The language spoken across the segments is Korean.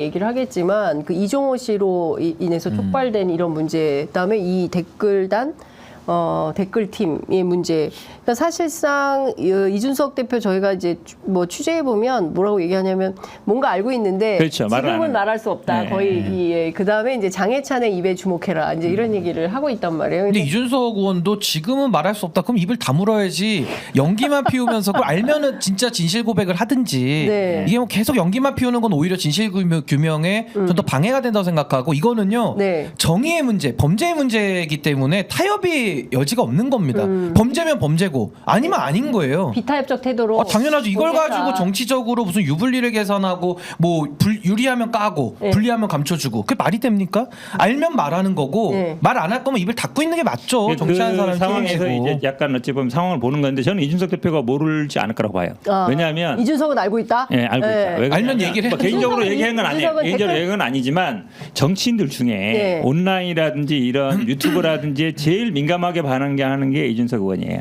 얘기를 하겠지만 그 이종호 씨로 인해서 촉발된 이런 문제, 그다음에 이 댓글단 댓글팀의 문제. 그러니까 사실상 이준석 대표 저희가 이제 뭐 취재해 보면 뭐라고 얘기하냐면 뭔가 알고 있는데 그렇죠. 지금은 말할 수 없다. 거의 그 다음에 이제 장해찬의 입에 주목해라. 이제 이런 얘기를 하고 있단 말이에요. 근데 이준석 의원도 지금은 말할 수 없다. 그럼 입을 다물어야지. 연기만 피우면서 그걸 알면은 진짜 진실 고백을 하든지. 네. 이게 뭐 계속 연기만 피우는 건 오히려 진실 규명에 좀 더 방해가 된다고 생각하고 이거는요. 네. 정의의 문제, 범죄의 문제이기 때문에 타협이 여지가 없는 겁니다. 범죄면 범죄고 아니면 아닌 거예요. 비타협적 태도로. 당연하죠. 이걸 보겠다. 가지고 정치적으로 무슨 유불리를 계산하고 뭐 유리하면 까고 네. 불리하면 감춰주고 그게 말이 됩니까? 알면 말하는 거고 네. 말 안 할 거면 입을 닫고 있는 게 맞죠. 정치하는 그 사람이 상황에서 책임지고. 이제 약간 어찌 보면 상황을 보는 건데 저는 이준석 대표가 모르지 않을 거라고 봐요. 왜냐하면 이준석은 알고 있다. 예, 알고 있다. 왜 그러냐면 알면 얘기를 뭐 해야죠. 개인적으로 얘기한 건 아니에요. 이준석은 개인적으로 댓글- 얘기한 건 아니지만 정치인들 중에 네. 온라인이라든지 이런 유튜브라든지 제일 민감하게 반응하는 게 이준석 의원이에요.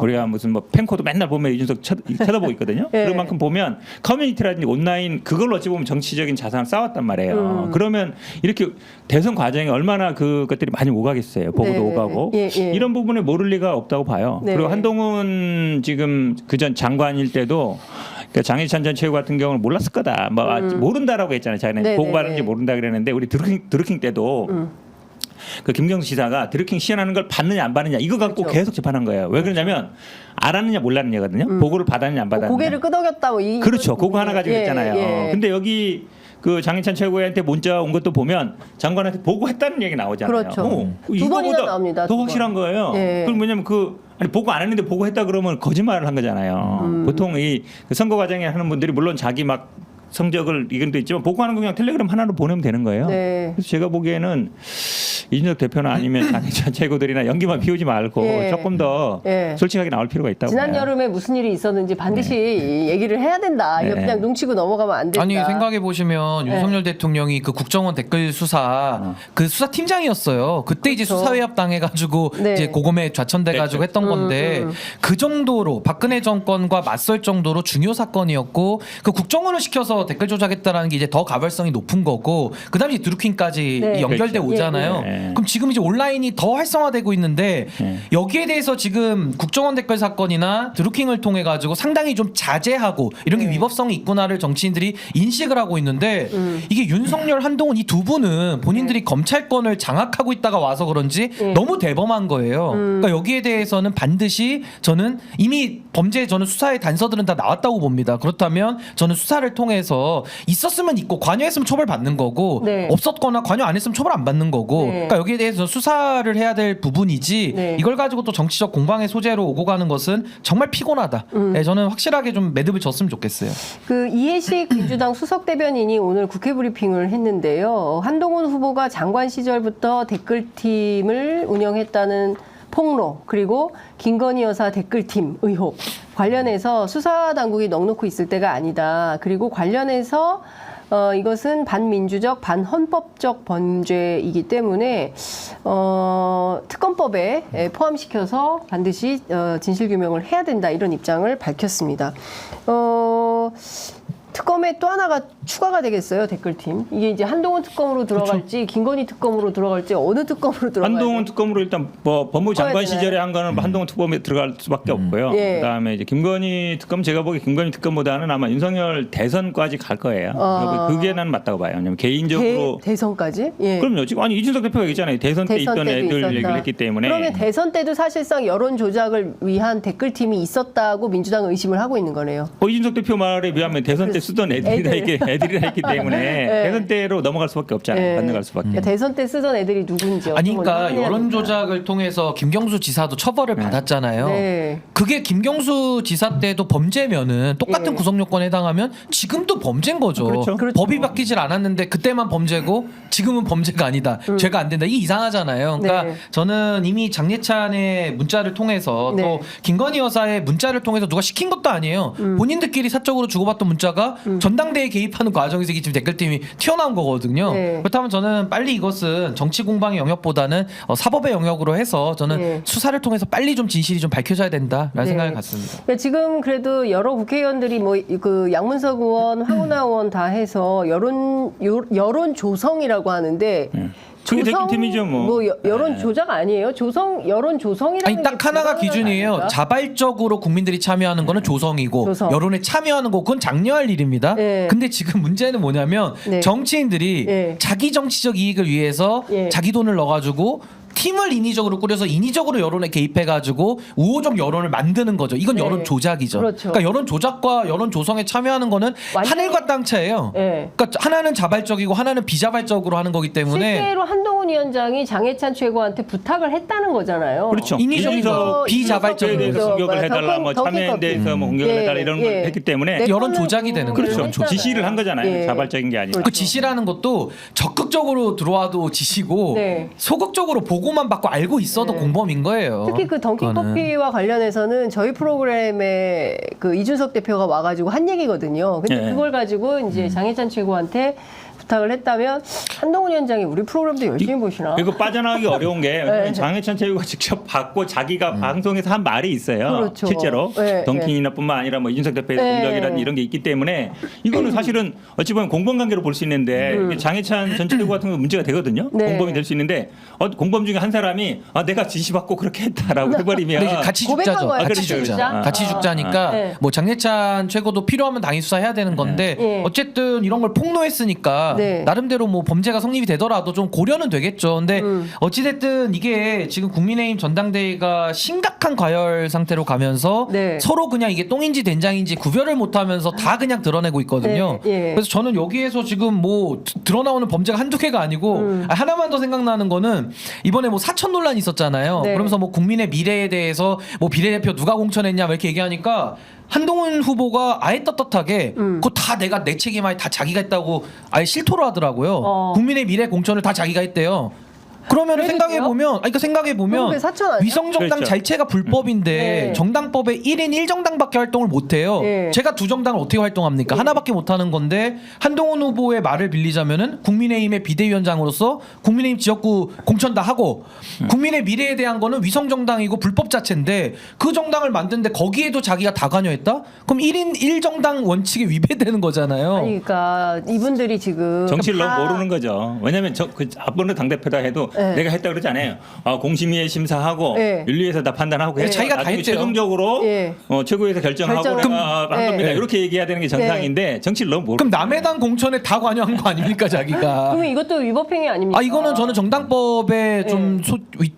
우리가 무슨 뭐 팬코도 맨날 보면 이준석 쳐다보고 있거든요. 네. 그런 만큼 보면 커뮤니티라든지 온라인 그걸로 어찌 보면 정치적인 자산을 쌓았단 말이에요. 그러면 이렇게 대선 과정에 얼마나 그것들이 많이 오가겠어요. 보고도 네. 오가고 예. 이런 부분에 모를 리가 없다고 봐요. 네. 그리고 한동훈 지금 그전 장관일 때도 그러니까 장해찬 전 최고 같은 경우는 몰랐을 거다. 뭐 모른다라고 했잖아요. 자기는 네, 보고 네, 받은지 네. 모른다 그랬는데 우리 드루킹 때도 그 김경수 지사가 드루킹 시연하는 걸 받느냐 안 받느냐 이거 갖고 그렇죠. 계속 재판한 거예요. 왜 그러냐면 알았느냐 몰랐느냐거든요. 보고를 받았느냐 안 받았느냐. 고개를 끄덕였다. 뭐 그렇죠. 그거 하나 가지고 있잖아요. 예. 근데 여기 그 장해찬 최고위한테 문자 온 것도 보면 장관한테 보고했다는 얘기 나오잖아요. 그렇죠. 두 번이나 나옵니다. 더 두 확실한 번. 거예요. 예. 그럼 뭐냐면 아니 보고 안 했는데 보고했다 그러면 거짓말을 한 거잖아요. 보통 이 선거 과정에 하는 분들이 물론 자기 막 성적을 이건 도 있지만 보고하는 거 그냥 텔레그램 하나로 보내면 되는 거예요. 네. 그래서 제가 보기에는 이준석 대표나 아니면 장해찬 최고들이나 연기만 피우지 말고 예. 조금 더 예. 솔직하게 나올 필요가 있다고 지난 봐요. 여름에 무슨 일이 있었는지 반드시 얘기를 해야 된다. 이거 네. 그냥 눈치고 넘어가면 안 된다. 아니 생각해 보시면 네. 윤석열 대통령이 그 국정원 댓글 수사 그 수사 팀장이었어요. 그때 이제 그렇죠. 수사회합 당해가지고 네. 이제 고검에 좌천돼가지고 됐죠. 했던 건데 그 정도로 박근혜 정권과 맞설 정도로 중요 사건이었고 그 국정원을 시켜서 댓글 조작했다라는 게 이제 더 가발성이 높은 거고 그다음에 드루킹까지 네. 연결돼 그렇죠. 오잖아요. 예. 그럼 지금 이제 온라인이 더 활성화되고 있는데 예. 여기에 대해서 지금 국정원 댓글 사건이나 드루킹을 통해 가지고 상당히 좀 자제하고 이런 게 위법성이 있구나를 정치인들이 인식을 하고 있는데 이게 윤석열, 한동훈 이 두 분은 본인들이 검찰권을 장악하고 있다가 와서 그런지 너무 대범한 거예요. 그러니까 여기에 대해서는 반드시 저는 이미 범죄 저는 수사의 단서들은 다 나왔다고 봅니다. 그렇다면 저는 수사를 통해서 있었으면 있고 관여했으면 처벌받는 거고 네. 없었거나 관여 안 했으면 처벌 안 받는 거고 네. 그러니까 여기에 대해서 수사를 해야 될 부분이지 네. 이걸 가지고 또 정치적 공방의 소재로 오고 가는 것은 정말 피곤하다. 네, 저는 확실하게 좀 매듭을 졌으면 좋겠어요. 그 이해식 민주당 수석 대변인이 오늘 국회 브리핑을 했는데요. 한동훈 후보가 장관 시절부터 댓글팀을 운영했다는 폭로 그리고 김건희 여사 댓글팀 의혹 관련해서 수사 당국이 넉넉히 있을 때가 아니다. 그리고 관련해서 이것은 반민주적, 반헌법적 범죄이기 때문에 특검법에 포함시켜서 반드시 진실규명을 해야 된다 이런 입장을 밝혔습니다. 특검에 또 하나가 추가가 되겠어요. 댓글팀. 이게 이제 한동훈 특검으로 들어갈지 김건희 특검으로 들어갈지 어느 특검으로 들어갈지. 한동훈 특검으로 일단 뭐 법무부 장관 되나요? 시절에 한 거는 한동훈 특검에 들어갈 수밖에 없고요. 예. 그다음에 이제 김건희 특검 제가 보기에 김건희 특검보다는 아마 윤석열 대선까지 갈 거예요. 그게 나는 맞다고 봐요. 왜냐면 개인적으로 대선까지? 예. 그럼요. 지금 아니 이준석 대표가 얘기했잖아요. 대선 때 있던 때도 애들 있었다. 얘기를 했기 때문에. 그러면 대선 때도 사실상 여론 조작을 위한 댓글팀이 있었다고 민주당은 의심을 하고 있는 거네요. 이준석 대표 말에 비하면 대선 때 쓰던 애들이라 했기 때문에 대선 때로 넘어갈 수밖에 없잖아요. 건너갈 수밖에. 그러니까 대선 때 쓰던 애들이 누군지 아니 그러니까 확인해야 여론 된다. 조작을 통해서 김경수 지사도 처벌을 받았잖아요. 네. 그게 김경수 지사 때도 범죄면은 똑같은 예. 구성 요건에 해당하면 지금도 범죄인 거죠. 그렇죠. 법이 바뀌질 않았는데 그때만 범죄고 지금은 범죄가 아니다. 죄가 안 된다. 이게 이상하잖아요. 그러니까 네. 저는 이미 장예찬의 문자를 통해서 네. 또 김건희 여사의 문자를 통해서 누가 시킨 것도 아니에요. 본인들끼리 사적으로 주고받던 문자가 전당대회 개입하는 과정에서 이게 지금 댓글팀이 튀어나온 거거든요. 네. 그렇다면 저는 빨리 이것은 정치 공방의 영역보다는 사법의 영역으로 해서 저는 네. 수사를 통해서 빨리 좀 진실이 좀 밝혀져야 된다라는 네. 생각을 갖습니다. 그러니까 지금 그래도 여러 국회의원들이 뭐 그 양문석 의원, 황운하 의원 다 해서 여론 조성이라고 하는데 그게 댓글팀이죠, 뭐. 여론 조작 아니에요? 여론 조성이라는 아니 딱 하나가 기준이에요. 아닙니까? 자발적으로 국민들이 참여하는 거는 조성이고 조성. 여론에 참여하는 거 그건 장려할 일입니다. 네. 근데 지금 문제는 뭐냐면 네. 정치인들이 네. 자기 정치적 이익을 위해서 네. 자기 돈을 넣어가지고 팀을 인위적으로 꾸려서 인위적으로 여론에 개입해가지고 우호적 여론을 만드는 거죠. 이건 네. 여론 조작이죠. 그렇죠. 그러니까 여론 조작과 여론 조성에 참여하는 거는 완전히- 하늘과 땅 차이예요. 네. 그러니까 하나는 자발적이고 하나는 비자발적으로 하는 거기 때문에 실제로 한동훈 위원장이 장해찬 최고한테 부탁을 했다는 거잖아요. 그렇죠. 인위적인 인위적 거, 비자발적인 대해서 거. 공격을 해달라, 뭐 참여에 대해서 뭐 공격을 예, 해달라 이런 예. 걸 했기 때문에 내 여론 거는 조작이 되는 공격을 거죠. 그렇죠. 했잖아요. 지시를 한 거잖아요. 예. 자발적인 게 아니라. 그 지시라는 것도 적극적으로 들어와도 지시고 네. 소극적으로 보고만 받고 알고 있어도 네. 공범인 거예요. 특히 그 던킨커피와 관련해서는 저희 프로그램에 그 이준석 대표가 와가지고 한 얘기거든요. 근데 예. 그걸 가지고 이제 장해찬 최고한테 부탁을 했다면 한동훈 위원장이 우리 프로그램도 열심히 보시나? 이거 빠져나가기 어려운 게 왜냐면 네. 장해찬 최고가 직접 받고 자기가 방송에서 한 말이 있어요. 그렇죠. 실제로 네, 던킨이나뿐만 아니라 뭐 이준석 대표의 네. 공격이라든 이런 게 있기 때문에 이거는 사실은 어찌 보면 공범관계로 볼 수 있는데 이게 장해찬 전 최고 같은 거 문제가 되거든요. 네. 공범이 될 수 있는데 공범 중에 한 사람이 내가 지시받고 그렇게 했다라고 해버리면 근데 이제 같이 고백한 죽자죠. 거예요. 같이 그렇죠, 죽자. 그렇죠. 같이 죽자니까 네. 뭐 장례찬 최고도 필요하면 당일 수사해야 되는 건데 네. 어쨌든 이런 걸 폭로했으니까 네. 나름대로 뭐 범죄가 성립이 되더라도 좀 고려는 되겠죠. 근데 어찌됐든 이게 지금 국민의힘 전당대회가 심각한 과열 상태로 가면서 네. 서로 그냥 이게 똥인지 된장인지 구별을 못하면서 다 그냥 드러내고 있거든요. 네, 예. 그래서 저는 여기에서 지금 뭐 드러나오는 범죄가 한두 개가 아니고 하나만 더 생각나는 거는 이번에 뭐 사천 논란이 있었잖아요. 네. 그러면서 뭐 국민의 미래에 대해서 뭐 비례대표 누가 공천했냐 뭐 이렇게 얘기하니까 한동훈 후보가 아예 떳떳하게 그거 다 내가 내 책임 아예 다 자기가 했다고 아예 실토를 하더라고요. 국민의 미래 공천을 다 자기가 했대요. 그러면 그래도 생각해 돼요? 보면, 그러니까 생각해 그럼 보면 그게 사천 아니야? 위성정당 그렇죠. 자체가 불법인데 네. 정당법에 1인 1정당밖에 활동을 못 해요. 네. 제가 두 정당을 어떻게 활동합니까? 하나밖에 못 하는 건데 한동훈 후보의 말을 빌리자면은 국민의힘의 비대위원장으로서 국민의힘 지역구 공천 다 하고 국민의 미래에 대한 거는 위성정당이고 불법 자체인데 그 정당을 만드는데 거기에도 자기가 다 관여했다? 그럼 1인 1정당 원칙에 위배되는 거잖아요. 아니, 그러니까 이분들이 지금 정치를 다- 너무 모르는 거죠. 왜냐하면 그 앞번에 당대표다 해도 네. 내가 했다 그러지 않아요. 공심위에 심사하고 네. 윤리위에서 다 판단하고 네. 해서 자기가 다 나중에 했대요. 최종적으로 네. 최고위에서 결정하고 결정은- 내가 한 겁니다. 네. 이렇게 얘기해야 되는 게 정상인데 정치를 너무 모르는 그럼 남의 당 공천에 다 관여한 거 아닙니까 자기가? 그러면 이것도 위법행위 아닙니까? 아 이거는 저는 정당법에 좀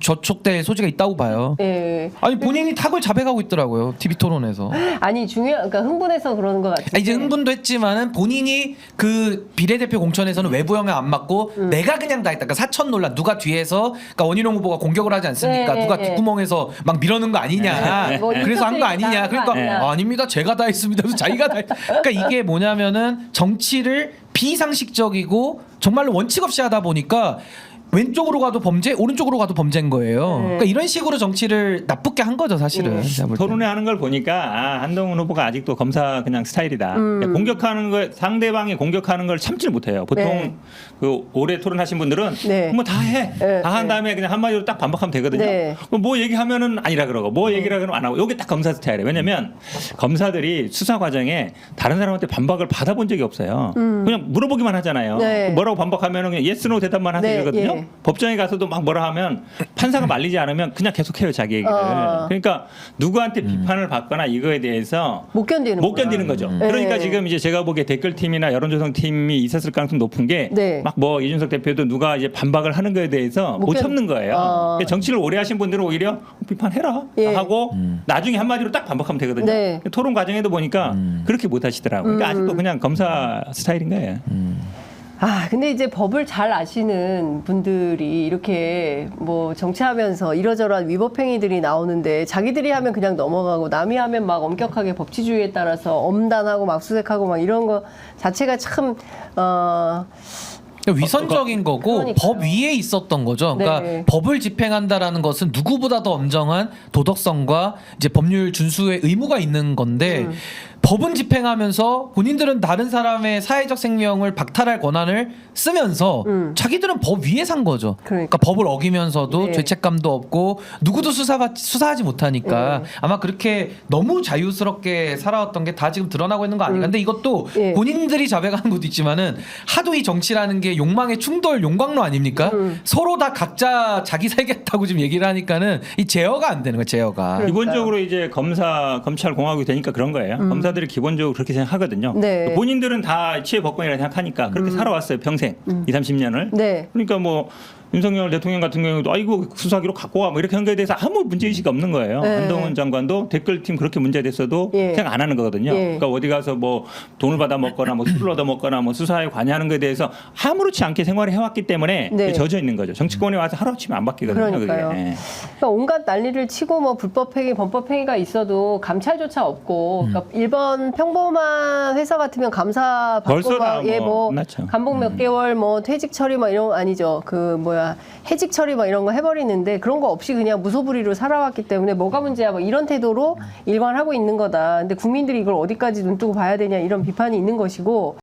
저촉될 소지가 있다고 봐요. 예. 아니 본인이 탁을 자백하고 있더라고요. TV 토론에서. 아니 그러니까 흥분해서 그러는 것 같아요. 이제 흥분도 했지만은 본인이 그 비례대표 공천에서는 외부 영향 안 맞고 내가 그냥 다 했다. 그러니까 사천 논란 누가 뒤에서 그러니까 원희룡 후보가 공격을 하지 않습니까? 네, 누가 네, 뒷구멍에서 막 밀어넣은 거 아니냐. 뭐 그래서 한 거 아니냐. 인격들이 그러니까 다 한 거 아니야. 아닙니다. 제가 다 했습니다. 그래서 자기가 다. 그러니까 이게 뭐냐면은 정치를 비상식적이고 정말로 원칙 없이 하다 보니까. 왼쪽으로 가도 범죄, 오른쪽으로 가도 범죄인 거예요. 그러니까 이런 식으로 정치를 나쁘게 한 거죠, 사실은. 제가 볼 때. 토론회 하는 걸 보니까 한동훈 후보가 아직도 검사 그냥 스타일이다. 공격하는 거 상대방이 공격하는 걸 참지를 못해요. 보통 네. 그 오래 토론하신 분들은 네. 뭐 다 해. 네, 다 한 네. 다음에 그냥 한마디로 딱 반박하면 되거든요. 네. 그럼 뭐 얘기하면은 아니라 그러고 뭐 얘기라 그러면 안 하고 이게 딱 검사 스타일이에요. 왜냐면 검사들이 수사 과정에 다른 사람한테 반박을 받아본 적이 없어요. 그냥 물어보기만 하잖아요. 네. 뭐라고 반박하면은 그냥 예스 노 대답만 하세요. 네, 이러거든요. 예. 법정에 가서도 막 뭐라 하면 판사가 말리지 않으면 그냥 계속해요 자기 얘기를. 그러니까 누구한테 비판을 받거나 이거에 대해서 못 견디는 못 견디는 거죠. 그러니까 네. 지금 이제 제가 보기에 댓글팀이나 여론조성팀이 있었을 가능성이 높은 게 네. 막 뭐 이준석 대표도 누가 이제 반박을 하는 거에 대해서 못 견- 참는 거예요. 그러니까 정치를 오래 하신 분들은 오히려 비판해라 예. 하고 나중에 한마디로 딱 반박하면 되거든요. 네. 토론 과정에도 보니까 그렇게 못 하시더라고요. 그러니까 아직도 그냥 검사 스타일인 거예요. 근데 이제 법을 잘 아시는 분들이 이렇게 뭐 정치하면서 이러저러한 위법행위들이 나오는데 자기들이 하면 그냥 넘어가고 남이 하면 막 엄격하게 법치주의에 따라서 엄단하고 막 수색하고 막 이런 거 자체가 참 위선적인 거고 그러니까요. 법 위에 있었던 거죠. 그러니까 네. 법을 집행한다라는 것은 누구보다도 엄정한 도덕성과 이제 법률 준수의 의무가 있는 건데 법은 집행하면서 본인들은 다른 사람의 사회적 생명을 박탈할 권한을 쓰면서 자기들은 법 위에 산 거죠. 그러니까 법을 어기면서도 네. 죄책감도 없고 누구도 수사하지 못하니까 아마 그렇게 너무 자유스럽게 살아왔던 게 다 지금 드러나고 있는 거 아닌가. 근데 이것도 예. 본인들이 자백하는 것도 있지만은 하도 이 정치라는 게 욕망의 충돌 용광로 아닙니까? 서로 다 각자 자기 살겠다고 지금 얘기를 하니까는 이 제어가 안 되는 거예요. 제어가. 그래. 기본적으로 이제 검찰 공화국이 되니까 그런 거예요. 검사들이 기본적으로 그렇게 생각하거든요. 네. 본인들은 다 치의 법권이라 생각하니까 그렇게 살아왔어요. 평생 2, 30년을. 네. 그러니까 뭐 윤석열 대통령 같은 경우도 아이고 수사기로 갖고 와 뭐 이렇게 한 거에 대해서 아무 문제의식이 없는 거예요. 네. 한동훈 장관도 댓글팀 그렇게 문제됐어도 예. 생각 안 하는 거거든요. 예. 그러니까 어디 가서 뭐 돈을 받아 먹거나 뭐 술을 얻어 먹거나 뭐 수사에 관여하는 것에 대해서 아무렇지 않게 생활을 해왔기 때문에 네. 젖어 있는 거죠. 정치권에 와서 하루아침에 안 바뀌거든요. 그러니까요. 그게. 예. 그러니까 온갖 난리를 치고 뭐 불법행위, 범법행위가 있어도 감찰조차 없고 그러니까 일반 평범한 회사 같으면 감사 벌써 다 받고 뭐 끝났죠. 감봉 몇 개월 뭐 퇴직 처리 막 이런 거 아니죠. 그 뭐야 해직 처리 막 이런 거 해버리는데 그런 거 없이 그냥 무소불위로 살아왔기 때문에 뭐가 문제야 뭐 이런 태도로 일관하고 있는 거다. 근데 국민들이 이걸 어디까지 눈 뜨고 봐야 되냐 이런 비판이 있는 것이고.